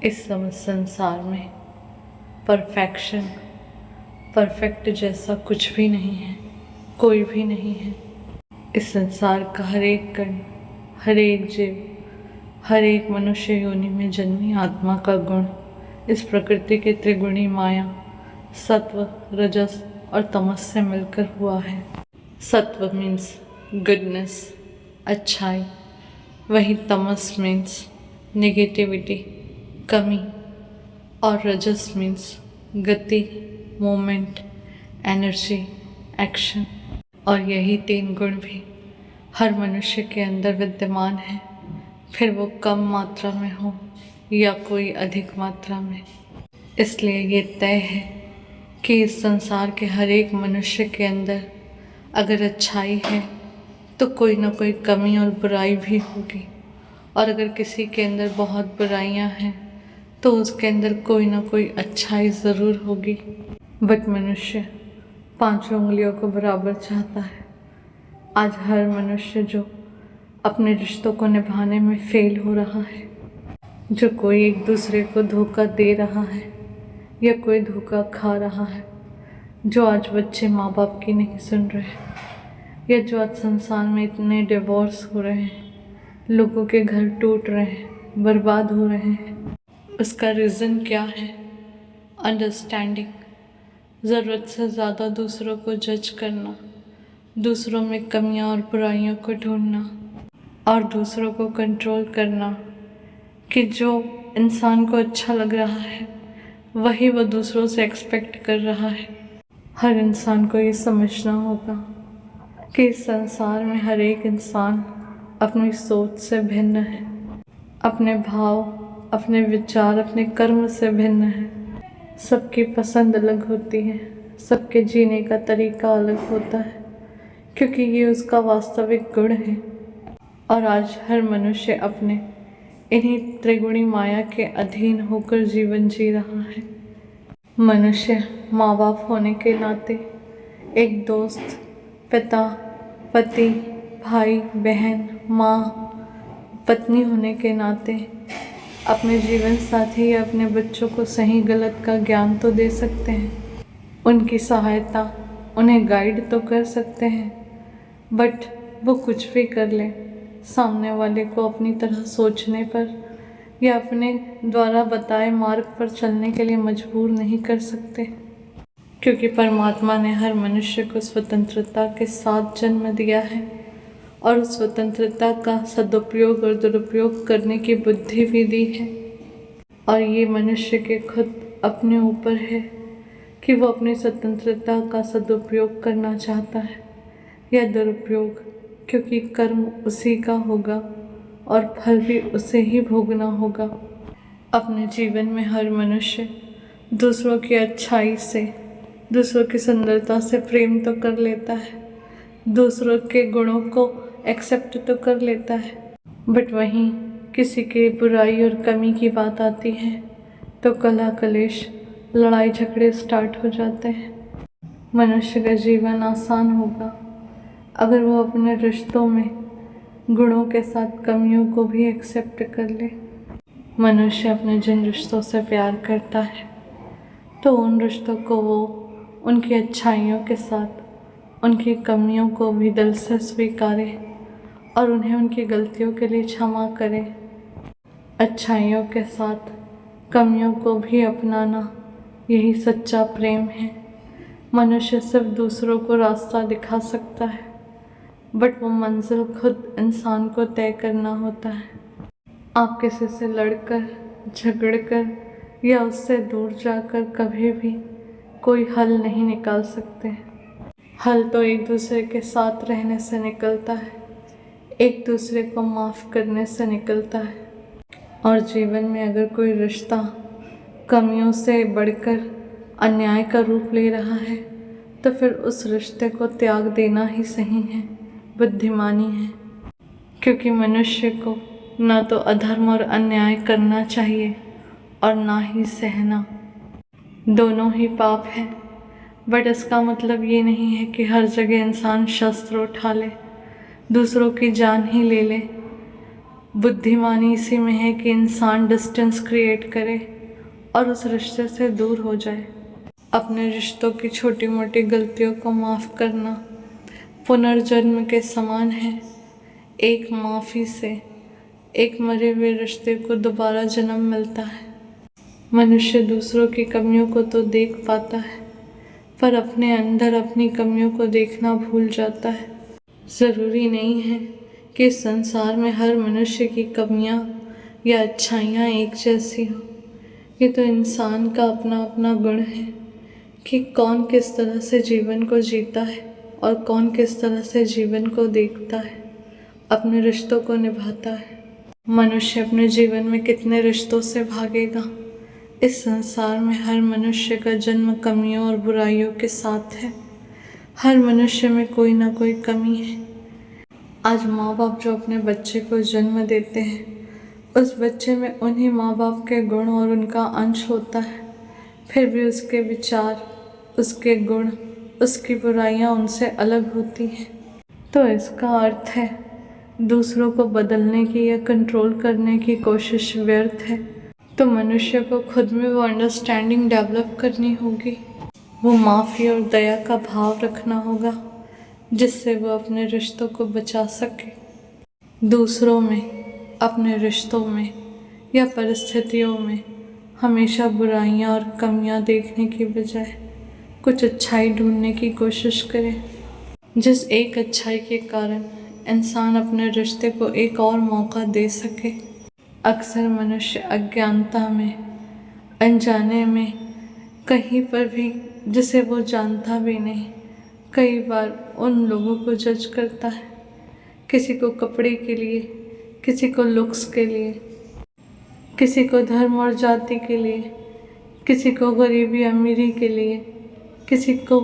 इस संसार में परफेक्ट जैसा कुछ भी नहीं है, कोई भी नहीं है। इस संसार का हर एक कण, हर एक जीव, हर एक मनुष्य योनि में जन्मी आत्मा का गुण इस प्रकृति के त्रिगुणी माया सत्व, रजस और तमस से मिलकर हुआ है। सत्व मीन्स गुडनेस, अच्छाई, वही तमस मीन्स नेगेटिविटी, कमी, और रजस मीन्स गति, मोमेंट, एनर्जी, एक्शन। और यही तीन गुण भी हर मनुष्य के अंदर विद्यमान है, फिर वो कम मात्रा में हो या कोई अधिक मात्रा में। इसलिए ये तय है कि इस संसार के हर एक मनुष्य के अंदर अगर अच्छाई है तो कोई ना कोई कमी और बुराई भी होगी, और अगर किसी के अंदर बहुत बुराइयां हैं तो उसके अंदर कोई ना कोई अच्छाई ज़रूर होगी। बट मनुष्य पांचों उंगलियों को बराबर चाहता है। आज हर मनुष्य जो अपने रिश्तों को निभाने में फेल हो रहा है, जो कोई एक दूसरे को धोखा दे रहा है या कोई धोखा खा रहा है, जो आज बच्चे माँ बाप की नहीं सुन रहे, या जो आज संसार में इतने डिवोर्स हो रहे हैं, लोगों के घर टूट रहे हैं, बर्बाद हो रहे हैं, उसका रीज़न क्या है? अंडरस्टैंडिंग। ज़रूरत से ज़्यादा दूसरों को जज करना, दूसरों में कमियां और बुराइयों को ढूंढना, और दूसरों को कंट्रोल करना कि जो इंसान को अच्छा लग रहा है वही वो दूसरों से एक्सपेक्ट कर रहा है। हर इंसान को ये समझना होगा कि इस संसार में हर एक इंसान अपनी सोच से भिन्न है, अपने भाव, अपने विचार, अपने कर्म से भिन्न है। सबकी पसंद अलग होती है, सबके जीने का तरीका अलग होता है, क्योंकि ये उसका वास्तविक गुण है। और आज हर मनुष्य अपने इन्हीं त्रिगुणी माया के अधीन होकर जीवन जी रहा है। मनुष्य माँ बाप होने के नाते, एक दोस्त, पिता, पति, भाई, बहन, माँ, पत्नी होने के नाते अपने जीवन साथी या अपने बच्चों को सही गलत का ज्ञान तो दे सकते हैं, उनकी सहायता, उन्हें गाइड तो कर सकते हैं, बट वो कुछ भी कर ले, सामने वाले को अपनी तरह सोचने पर या अपने द्वारा बताए मार्ग पर चलने के लिए मजबूर नहीं कर सकते, क्योंकि परमात्मा ने हर मनुष्य को स्वतंत्रता के साथ जन्म दिया है और उस स्वतंत्रता का सदुपयोग और दुरुपयोग करने की बुद्धि भी दी है। और ये मनुष्य के खुद अपने ऊपर है कि वो अपनी स्वतंत्रता का सदुपयोग करना चाहता है या दुरुपयोग, क्योंकि कर्म उसी का होगा और फल भी उसे ही भोगना होगा। अपने जीवन में हर मनुष्य दूसरों की अच्छाई से, दूसरों की सुंदरता से प्रेम तो कर लेता है, दूसरों के गुणों को एक्सेप्ट तो कर लेता है, बट वहीं किसी के बुराई और कमी की बात आती है तो कलह कलेश, लड़ाई झगड़े स्टार्ट हो जाते हैं। मनुष्य का जीवन आसान होगा अगर वो अपने रिश्तों में गुणों के साथ कमियों को भी एक्सेप्ट कर ले। मनुष्य अपने जिन रिश्तों से प्यार करता है तो उन रिश्तों को वो उनकी अच्छाइयों के साथ उनकी कमियों को भी दिल से स्वीकारे और उन्हें उनकी गलतियों के लिए क्षमा करे। अच्छाइयों के साथ कमियों को भी अपनाना, यही सच्चा प्रेम है। मनुष्य सिर्फ दूसरों को रास्ता दिखा सकता है, बट वो मंजिल खुद इंसान को तय करना होता है। आप किसी से लड़कर, झगड़कर या उससे दूर जाकर कभी भी कोई हल नहीं निकाल सकते। हल तो एक दूसरे के साथ रहने से निकलता है, एक दूसरे को माफ़ करने से निकलता है। और जीवन में अगर कोई रिश्ता कमियों से बढ़कर अन्याय का रूप ले रहा है तो फिर उस रिश्ते को त्याग देना ही सही है, बुद्धिमानी है, क्योंकि मनुष्य को ना तो अधर्म और अन्याय करना चाहिए और ना ही सहना। दोनों ही पाप है, बट इसका मतलब ये नहीं है कि हर जगह इंसान शस्त्र उठा ले, दूसरों की जान ही ले ले। बुद्धिमानी इसी में है कि इंसान डिस्टेंस क्रिएट करे और उस रिश्ते से दूर हो जाए। अपने रिश्तों की छोटी मोटी गलतियों को माफ़ करना पुनर्जन्म के समान है। एक माफ़ी से एक मरे हुए रिश्ते को दोबारा जन्म मिलता है। मनुष्य दूसरों की कमियों को तो देख पाता है, पर अपने अंदर अपनी कमियों को देखना भूल जाता है। ज़रूरी नहीं है कि इस संसार में हर मनुष्य की कमियां या अच्छाइयाँ एक जैसी हो। ये तो इंसान का अपना अपना गुण है कि कौन किस तरह से जीवन को जीता है और कौन किस तरह से जीवन को देखता है, अपने रिश्तों को निभाता है। मनुष्य अपने जीवन में कितने रिश्तों से भागेगा। इस संसार में हर मनुष्य का जन्म कमियों और बुराइयों के साथ है। हर मनुष्य में कोई ना कोई कमी है। आज माँ बाप जो अपने बच्चे को जन्म देते हैं, उस बच्चे में उन्हीं माँ बाप के गुण और उनका अंश होता है, फिर भी उसके विचार, उसके गुण, उसकी बुराइयाँ उनसे अलग होती हैं। तो इसका अर्थ है दूसरों को बदलने की या कंट्रोल करने की कोशिश व्यर्थ है। तो मनुष्य को खुद में वो अंडरस्टैंडिंग डेवलप करनी होगी, वो माफ़ी और दया का भाव रखना होगा, जिससे वो अपने रिश्तों को बचा सके। दूसरों में, अपने रिश्तों में या परिस्थितियों में हमेशा बुराइयां और कमियां देखने की बजाय कुछ अच्छाई ढूंढने की कोशिश करें, जिस एक अच्छाई के कारण इंसान अपने रिश्ते को एक और मौका दे सके। अक्सर मनुष्य अज्ञानता में, अनजाने में, कहीं पर भी जिसे वो जानता भी नहीं, कई बार उन लोगों को जज करता है। किसी को कपड़े के लिए, किसी को लुक्स के लिए, किसी को धर्म और जाति के लिए, किसी को गरीबी अमीरी के लिए, किसी को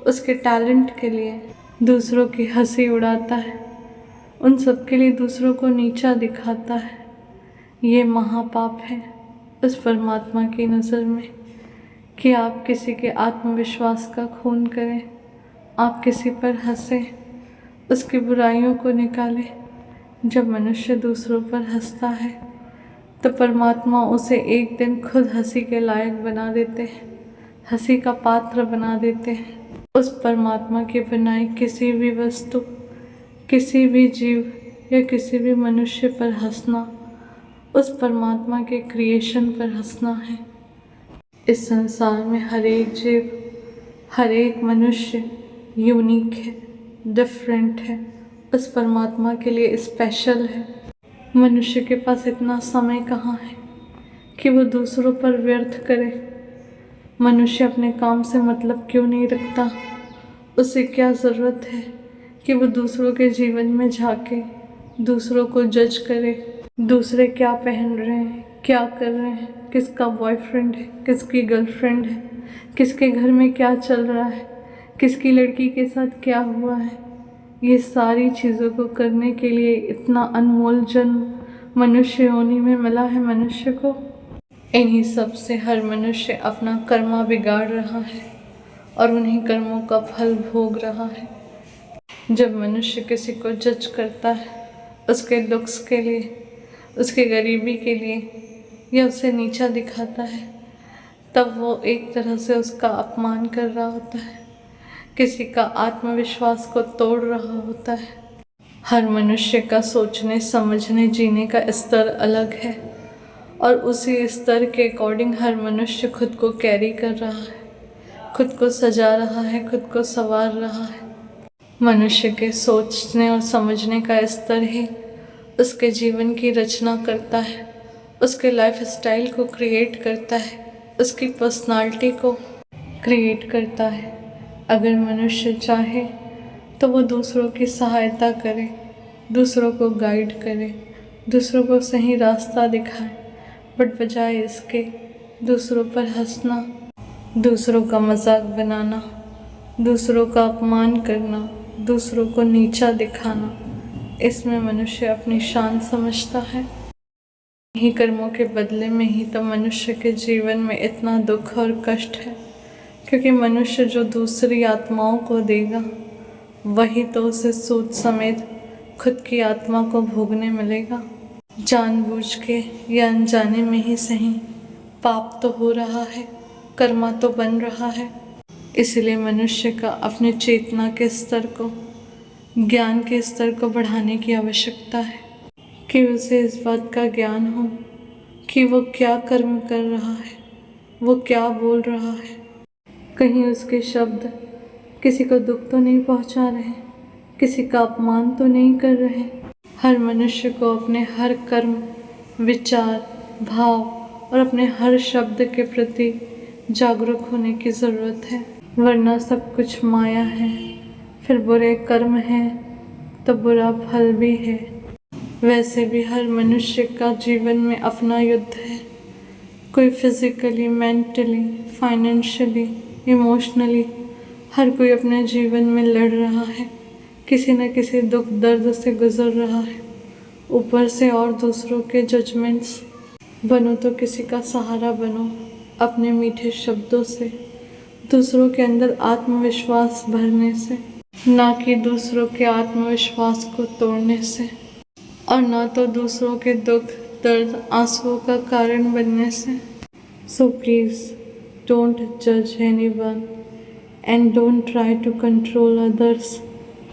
उसके टैलेंट के लिए दूसरों की हंसी उड़ाता है। उन सब के लिए दूसरों को नीचा दिखाता है। ये महापाप है उस परमात्मा की नज़र में कि आप किसी के आत्मविश्वास का खून करें, आप किसी पर हंसें, उसकी बुराइयों को निकालें। जब मनुष्य दूसरों पर हंसता है तो परमात्मा उसे एक दिन खुद हंसी के लायक बना देते हैं, हंसी का पात्र बना देते हैं। उस परमात्मा की बनाई किसी भी वस्तु, किसी भी जीव या किसी भी मनुष्य पर हंसना उस परमात्मा के क्रिएशन पर हंसना है। इस संसार में हर एक जीव, हर एक मनुष्य यूनिक है, डिफरेंट है, उस परमात्मा के लिए स्पेशल है। मनुष्य के पास इतना समय कहाँ है कि वो दूसरों पर व्यर्थ करे। मनुष्य अपने काम से मतलब क्यों नहीं रखता? उसे क्या ज़रूरत है कि वो दूसरों के जीवन में झांके, दूसरों को जज करे, दूसरे क्या पहन रहे हैं, क्या कर रहे हैं, किसका बॉयफ्रेंड है, किसकी गर्लफ्रेंड है, किसके घर में क्या चल रहा है, किसकी लड़की के साथ क्या हुआ है। ये सारी चीज़ों को करने के लिए इतना अनमोल जन्म मनुष्य योनि में मिला है मनुष्य को। इन्हीं सब से हर मनुष्य अपना कर्मा बिगाड़ रहा है और उन्हीं कर्मों का फल भोग रहा है। जब मनुष्य किसी को जज करता है उसके लुक्स के लिए, उसके गरीबी के लिए या उसे नीचा दिखाता है, तब वो एक तरह से उसका अपमान कर रहा होता है, किसी का आत्मविश्वास को तोड़ रहा होता है। हर मनुष्य का सोचने, समझने, जीने का स्तर अलग है और उसी स्तर के अकॉर्डिंग हर मनुष्य खुद को कैरी कर रहा है, खुद को सजा रहा है, खुद को संवार रहा है। मनुष्य के सोचने और समझने का स्तर ही उसके जीवन की रचना करता है, उसके लाइफ स्टाइल को क्रिएट करता है, उसकी पर्सनालिटी को क्रिएट करता है। अगर मनुष्य चाहे तो वो दूसरों की सहायता करे, दूसरों को गाइड करे, दूसरों को सही रास्ता दिखाए, बट बजाय इसके दूसरों पर हंसना, दूसरों का मजाक बनाना, दूसरों का अपमान करना, दूसरों को नीचा दिखाना, इसमें मनुष्य अपनी शान समझता है। यही कर्मों के बदले में ही तो मनुष्य के जीवन में इतना दुख और कष्ट है, क्योंकि मनुष्य जो दूसरी आत्माओं को देगा वही तो उसे सूद समेत खुद की आत्मा को भोगने मिलेगा। जानबूझ के या अनजाने में ही सही, पाप तो हो रहा है, कर्मा तो बन रहा है। इसलिए मनुष्य का अपने चेतना के स्तर को, ज्ञान के स्तर को बढ़ाने की आवश्यकता है कि उसे इस बात का ज्ञान हो कि वो क्या कर्म कर रहा है, वो क्या बोल रहा है। कहीं उसके शब्द किसी को दुख तो नहीं पहुंचा रहे, किसी का अपमान तो नहीं कर रहे। हर मनुष्य को अपने हर कर्म, विचार, भाव और अपने हर शब्द के प्रति जागरूक होने की ज़रूरत है, वरना सब कुछ माया है। फिर बुरे कर्म हैं तो बुरा फल भी है। वैसे भी हर मनुष्य का जीवन में अपना युद्ध है। कोई फिजिकली, मेंटली, फाइनेंशियली, इमोशनली, हर कोई अपने जीवन में लड़ रहा है, किसी न किसी दुख दर्द से गुजर रहा है। ऊपर से और दूसरों के जजमेंट्स। बनो तो किसी का सहारा बनो, अपने मीठे शब्दों से, दूसरों के अंदर आत्मविश्वास भरने से, ना कि दूसरों के आत्मविश्वास को तोड़ने से, और ना तो दूसरों के दुख दर्द आंसुओं का कारण बनने से। सो प्लीज़ डोंट जज anyone and don't try to control others.